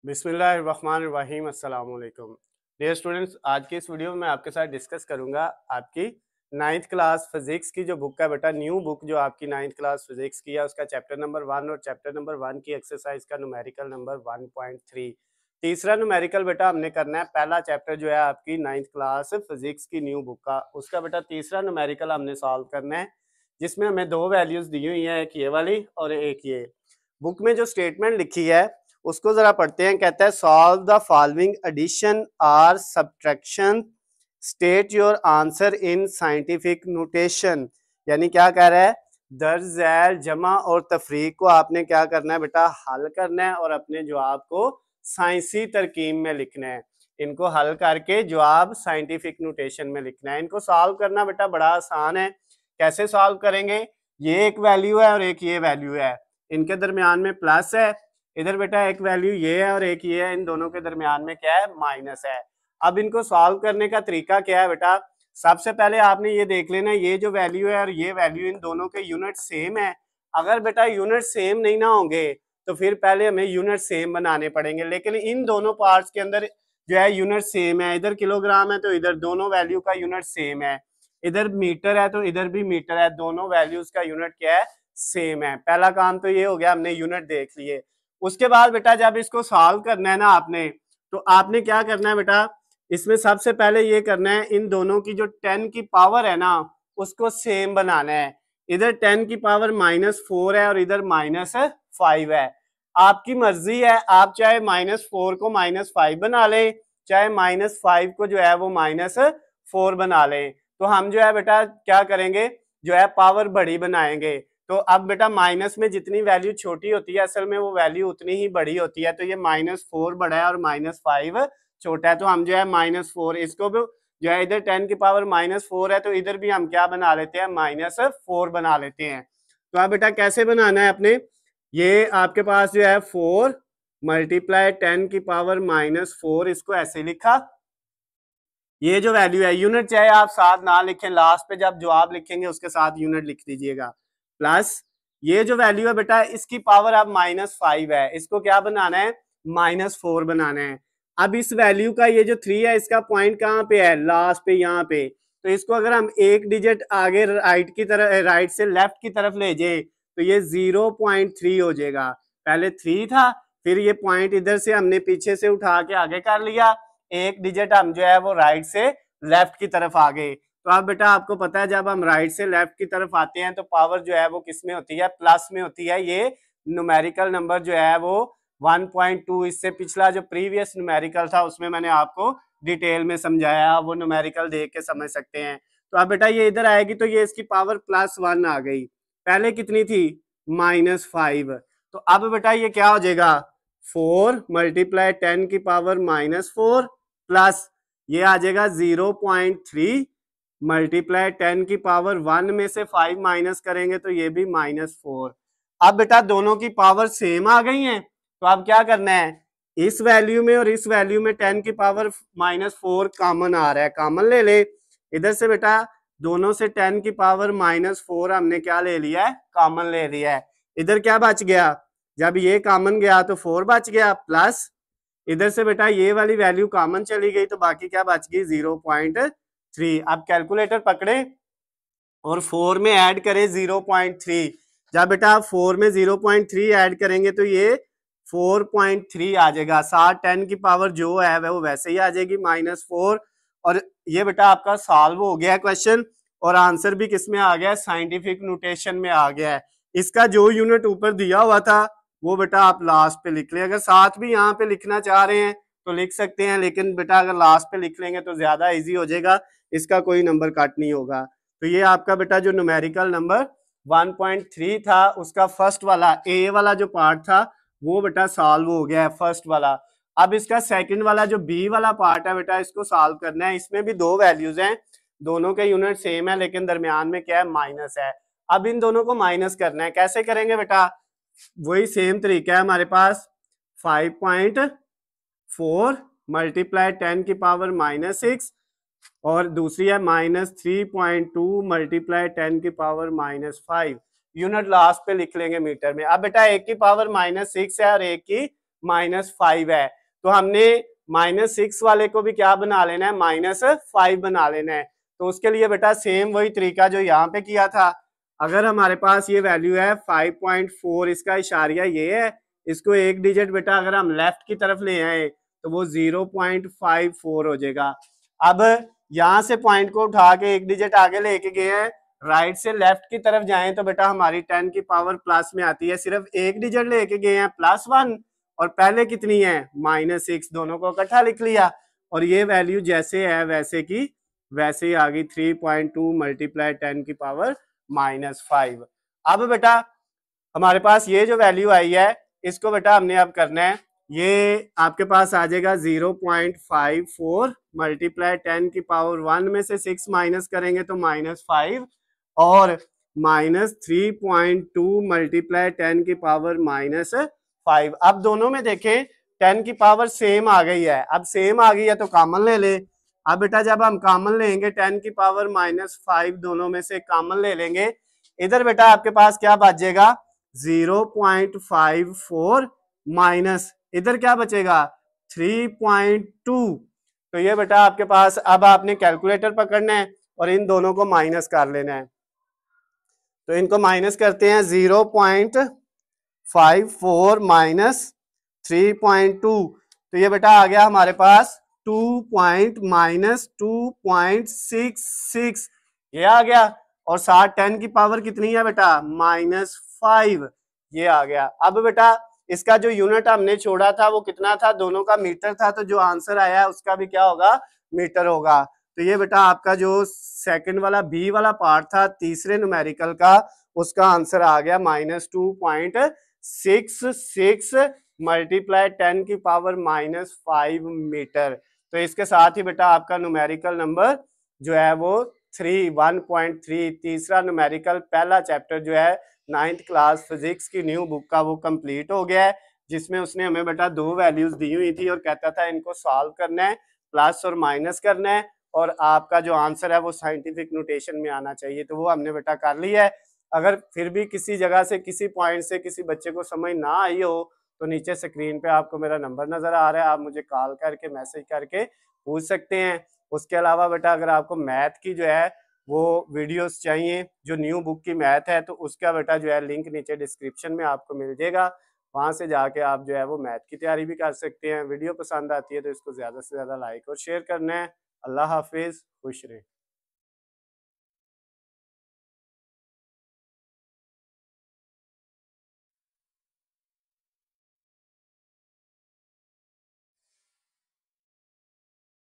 बिस्मिल्लाहिर्रहमानिर्रहीम। अस्सलाम वालेकुम डियर स्टूडेंट्स, आज की इस वीडियो में मैं आपके साथ डिस्कस करूंगा आपकी 9th क्लास फिजिक्स की जो बुक है बेटा, न्यू बुक जो आपकी 9th क्लास फिजिक्स की है, उसका चैप्टर नंबर 1 और चैप्टर नंबर 1 की एक्सरसाइज का न्यूमेरिकल नंबर 1.3। तीसरा न्यूमेरिकल बेटा हमने करना है। पहला चैप्टर जो है आपकी 9th क्लास फिजिक्स की न्यू बुक का, उसका बेटा तीसरा न्यूमेरिकल हमने सॉल्व करना है, जिसमें हमें दो वैल्यूज दी हुई हैं, एक ये वाली और एक ये। बुक में जो स्टेटमेंट लिखी है उसको जरा पढ़ते हैं। कहता है सॉल्व द फॉलोइंग एडिशन और subtraction, state your answer in scientific notation. यानी क्या कह रहा है, दर्ज झैल जमा और तफरीक को आपने क्या करना है बेटा, हल करना है और अपने जवाब को साइंसी तरकीब में लिखना है। इनको हल करके जवाब साइंटिफिक नोटेशन में लिखना है। इनको सॉल्व करना बेटा बड़ा आसान है। कैसे सॉल्व करेंगे, ये एक वैल्यू है और एक ये वैल्यू है, इनके दरमियान में प्लस है, इधर बेटा एक वैल्यू ये है और एक ये है, इन दोनों के दरमियान में क्या है, माइनस है। अब इनको सॉल्व करने का तरीका क्या है बेटा, सबसे पहले आपने ये देख लेना, ये जो वैल्यू है और ये वैल्यू, इन दोनों के यूनिट सेम है। अगर बेटा यूनिट सेम नहीं ना होंगे तो फिर पहले हमें यूनिट सेम बनाने पड़ेंगे, लेकिन इन दोनों पार्ट्स के अंदर जो है यूनिट सेम है। इधर किलोग्राम है तो इधर दोनों वैल्यू का यूनिट सेम है, इधर मीटर है तो इधर भी मीटर है, दोनों वैल्यूज का यूनिट क्या है, सेम है। पहला काम तो ये हो गया, हमने यूनिट देख लिए। उसके बाद बेटा जब इसको सॉल्व करना है ना आपने, तो आपने क्या करना है बेटा, इसमें सबसे पहले ये करना है, इन दोनों की जो 10 की पावर है ना उसको सेम बनाना है। इधर 10 की पावर -4 है और इधर -5 है। आपकी मर्जी है, आप चाहे -4 को -5 बना ले, चाहे -5 को जो है वो -4 बना ले। तो हम जो है बेटा क्या करेंगे, जो है पावर बड़ी बनाएंगे। तो अब बेटा माइनस में जितनी वैल्यू छोटी होती है असल में वो वैल्यू उतनी ही बड़ी होती है। तो ये -4 बड़ा है और -5 छोटा है, तो हम जो है -4, इसको भी जो है इधर 10 की पावर -4 है तो इधर भी हम क्या बना लेते हैं, -4 बना लेते हैं। तो अब बेटा कैसे बनाना है अपने, ये आपके पास जो है 4 मल्टीप्लाई 10 की पावर -4, इसको ऐसे लिखा। ये जो वैल्यू है, यूनिट चाहे आप साथ ना लिखें, लास्ट पे जब जवाब लिखेंगे उसके साथ यूनिट लिख दीजिएगा, प्लस ये जो वैल्यू है बेटा इसकी पावर अब -5 है, इसको क्या बनाना है, -4 बनाना है। अब इस वैल्यू का ये जो 3 है इसका पॉइंट कहाँ पे है, लास्ट पे यहाँ पे। तो इसको अगर हम एक डिजिट आगे राइट की तरफ, राइट से लेफ्ट की तरफ ले जाए तो ये 0.3 हो जाएगा। पहले 3 था, फिर ये पॉइंट इधर से हमने पीछे से उठा के आगे कर लिया, एक डिजिट हम जो है वो राइट से लेफ्ट की तरफ आ गए। तो अब बेटा आपको पता है जब हम राइट से लेफ्ट की तरफ आते हैं तो पावर जो है वो किस में होती है, प्लस में होती है। ये न्यूमेरिकल नंबर जो है वो 1.2, इससे पिछला जो प्रीवियस न्यूमेरिकल था उसमें मैंने आपको डिटेल में समझाया, वो न्यूमेरिकल देख के समझ सकते हैं। तो अब बेटा ये इधर आएगी तो ये इसकी पावर +1 आ गई, पहले कितनी थी, -5। तो अब बेटा ये क्या हो जाएगा, 4 मल्टीप्लाई 10 की पावर -4 प्लस ये आ जाएगा 0.3 मल्टीप्लाई 10 की पावर 1 में से 5 माइनस करेंगे तो ये भी -4। अब बेटा दोनों की पावर सेम आ गई हैं, तो अब क्या करना है, इस वैल्यू में और इस वैल्यू में 10 की पावर -4 कॉमन आ रहा है, कॉमन ले ले। इधर से बेटा दोनों से 10 की पावर -4 हमने क्या ले लिया है, कॉमन ले लिया है। इधर क्या बच गया, जब ये कॉमन गया तो 4 बच गया, प्लस इधर से बेटा ये वाली वैल्यू कॉमन चली गई तो बाकी क्या बच गई, 0.3। अब कैलकुलेटर पकड़े और 4 में ऐड करें 0.3। जब बेटा आप 4 में 0.3 ऐड करेंगे तो ये 4.3 आ जाएगा। साथ 10 की पावर जो है वो वैसे ही आ जाएगी -4। और ये बेटा आपका सॉल्व हो गया क्वेश्चन, और आंसर भी किस में आ गया, साइंटिफिक नोटेशन में आ गया है। इसका जो यूनिट ऊपर दिया हुआ था वो बेटा आप लास्ट पे लिख लें। अगर साथ भी यहाँ पे लिखना चाह रहे हैं तो लिख सकते हैं, लेकिन बेटा अगर लास्ट पे लिख लेंगे तो ज्यादा इजी हो जाएगा, इसका कोई नंबर कट नहीं होगा। तो ये आपका बेटा जो न्यूमेरिकल नंबर 1.3 था उसका फर्स्ट वाला ए वाला जो पार्ट था वो बेटा सॉल्व हो गया है, फर्स्ट वाला। अब इसका सेकंड वाला जो बी वाला पार्ट है बेटा, इसको सॉल्व करना है। इसमें भी दो वैल्यूज हैं, दोनों के यूनिट सेम है लेकिन दरमियान में क्या है, माइनस है। अब इन दोनों को माइनस करना है, कैसे करेंगे बेटा, वही सेम तरीका है हमारे पास। 5.4 मल्टीप्लाई 10 की पावर -6 और दूसरी है -3.2 मल्टीप्लाई 10 की पावर -5। यूनिट लास्ट पे लिख लेंगे मीटर में। अब बेटा एक की पावर -6 है और एक की -5 है, तो हमने -6 वाले को भी क्या बना लेना है, -5 बना लेना है। तो उसके लिए बेटा सेम वही तरीका जो यहाँ पे किया था। अगर हमारे पास ये वैल्यू है 5.4, इसका इशारिया ये है, इसको एक डिजिट बेटा अगर हम लेफ्ट की तरफ ले आए तो वो 0.54 हो जाएगा। अब यहाँ से पॉइंट को उठा के एक डिजिट आगे लेके गए हैं, राइट से लेफ्ट की तरफ जाएं तो बेटा हमारी 10 की पावर प्लस में आती है। सिर्फ एक डिजिट लेके गए हैं +1 और पहले कितनी है -6, दोनों को इकट्ठा लिख लिया और ये वैल्यू जैसे है वैसे की वैसे ही आ गई 3.2 मल्टीप्लाई 10 की पावर -5। अब बेटा हमारे पास ये जो वैल्यू आई है इसको बेटा हमने अब करना है, ये आपके पास आ जाएगा 0.54 मल्टीप्लाई 10 की पावर 1 में से 6 माइनस करेंगे तो -5 और -3.2 मल्टीप्लाई 10 की पावर -5। अब दोनों में देखें 10 की पावर सेम आ गई है, अब सेम आ गई है तो कॉमन ले ले। अब बेटा जब हम कॉमन लेंगे 10 की पावर -5 दोनों में से कॉमन ले लेंगे, इधर बेटा आपके पास क्या बचेगा 0.54 माइनस इधर क्या बचेगा 3.2। तो ये बेटा आपके पास अब आपने कैलकुलेटर पकड़ना है और इन दोनों को माइनस कर लेना है। तो इनको माइनस करते हैं 0.54 माइनस 3.2, तो ये बेटा आ गया हमारे पास 2.66 ये आ गया और साथ 10 की पावर कितनी है बेटा -5 ये आ गया। अब बेटा इसका जो यूनिट हमने छोड़ा था वो कितना था, दोनों का मीटर था, तो जो आंसर आया है उसका भी क्या होगा मीटर होगा। तो ये बेटा आपका जो सेकंड वाला बी वाला पार्ट था तीसरे न्यूमेरिकल का, उसका आंसर आ गया -2.66 मल्टीप्लाई 10 की पावर -5 मीटर। तो इसके साथ ही बेटा आपका न्यूमेरिकल नंबर जो है वो 1.3 तीसरा न्यूमेरिकल पहला चैप्टर जो है 9th क्लास फिजिक्स की न्यू बुक का वो कंप्लीट हो गया है, जिसमें उसने हमें बेटा 2 वैल्यूज दी हुई थी और कहता था इनको सॉल्व करना है, प्लस और माइनस करना है और आपका जो आंसर है वो साइंटिफिक नोटेशन में आना चाहिए। तो वो हमने बेटा कर लिया है। अगर फिर भी किसी जगह से किसी पॉइंट से किसी बच्चे को समझ ना आई हो तो नीचे स्क्रीन पे आपको मेरा नंबर नजर आ रहा है, आप मुझे कॉल करके मैसेज करके पूछ सकते हैं। उसके अलावा बेटा अगर आपको मैथ की जो है वो वीडियोस चाहिए जो न्यू बुक की मैथ है तो उसका बेटा जो है लिंक नीचे डिस्क्रिप्शन में आपको मिल जाएगा, वहां से जाके आप जो है वो मैथ की तैयारी भी कर सकते हैं। वीडियो पसंद आती है तो इसको ज़्यादा से ज़्यादा लाइक और शेयर करना है। अल्लाह हाफिज़, खुश रहें।